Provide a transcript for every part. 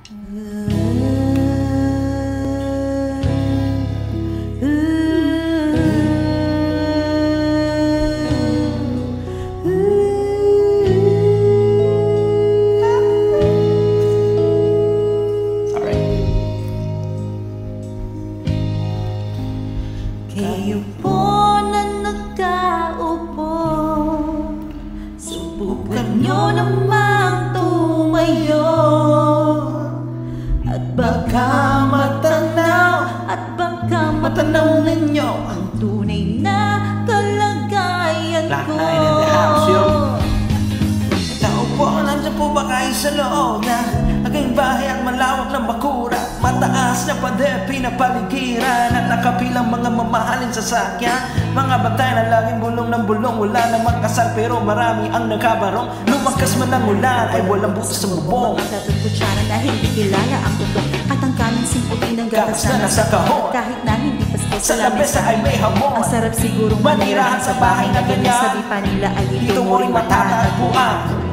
Kayo po na nagkaupo, subukan nyo namang tumayo, at baka matanaw ninyo ang tunay na kalagayan ko. Tao po, nandiyan po ba kayo sa loob na aking bahay at malawak na bakura? Mataas na pader, pinapaligiran at nakapilang mga mamahaling sasakyan. Mga bantay na laging bulong ng bulong, wala namang kasal pero marami ang nagkabarong. Lumakas man ang ulan ay walang butas sa bubong. Mga tatong kutsara na hindi kilala ang totoo, at ang kaming simputin ng gatas na nasa kahon. Kahit na hindi pasko sa lamesa ay may hamon. Ang sarap sigurong manirahan sa bahay na ganyan. Sabi pa nila ay dito mo rin matatagpuan.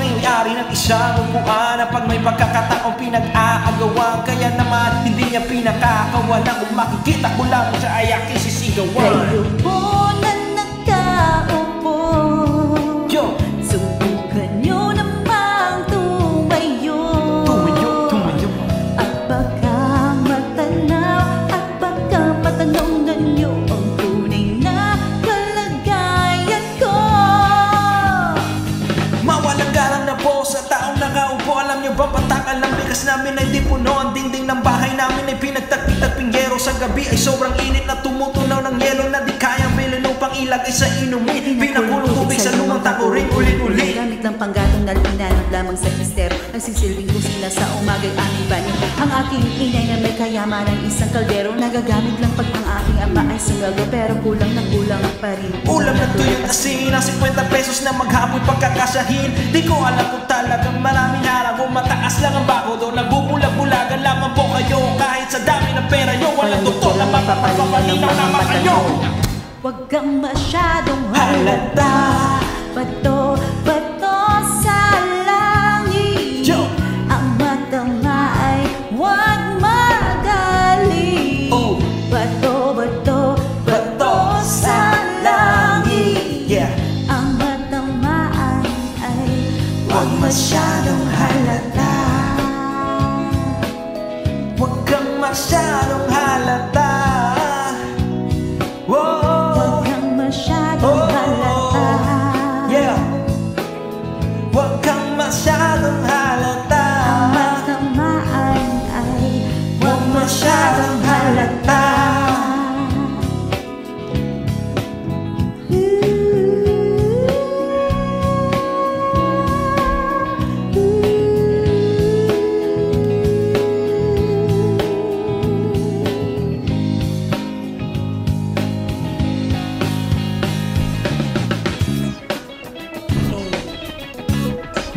May-ari ng isang upuan na pag may pagkakataong pinag-aagawan. Kaya naman hindi niya pinakakawalan. Kung makikita ko lang siya ay aking sisigawan. Kayo po na nagkaupo, yo, subukan nyo namang tumayo, at baka matanaw ninyo ang tunay na kalagayan ko. Mawalang galang na po sa taong nakaupo. Alam niyo ba, patakan ng bigas namin ay di puno. Ang dingding ng bahay namin ay pinagtagpig-tagping yero. Sa gabi ay sobrang init na tumutunaw ng yelo na di kayang bilhin upang ilagay sa inumin. Pinakulong tubig sa lumang takuring ulit-ulit. Gamit lang panggatong na linanong lamang sa estero. Nagsisilbing kusina sa umaga'y aming banyo. Ang aking inay na may kayamanan isang kaldero. Nagagamit lang pag ang aking ama ay sumaga, pero kulang na kulang pa rin. Ulam na tuyot asin ang 50 pesos na maghapon pagkakasahin. Di ko alam kung talagang maraming harap o mataas lang ang bako doon. Nagbubulag-bulagan lamang po kayo. Kahit sa dami ng pera nyo, walang doktor na mapapapalinaw naman kayo. Huwag kang masyadong halata, bato sa langit. Ang mata nga ay huwag magaling. Bato sa langit. Ang matamaan ay huwag masyadong halata. Huwag kang masyadong halata. Huwag kang masyadong halata. Huwag kang masyadong halata. Ang matamaan ay huwag masyadong halata.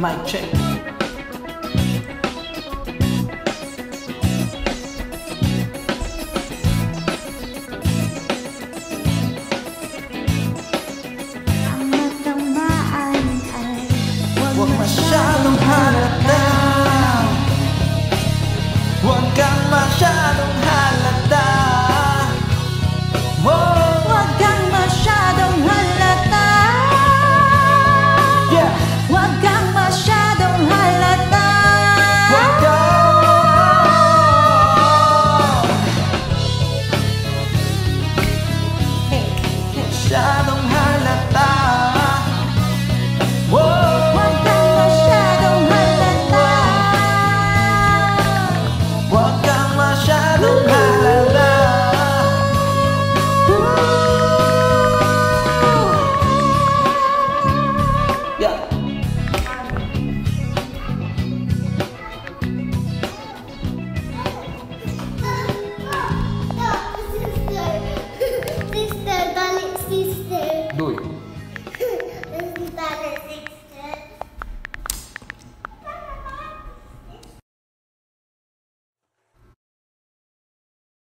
Mic check. Ang matamaan ay Huwag masyadong halata. Huwag kang masyadong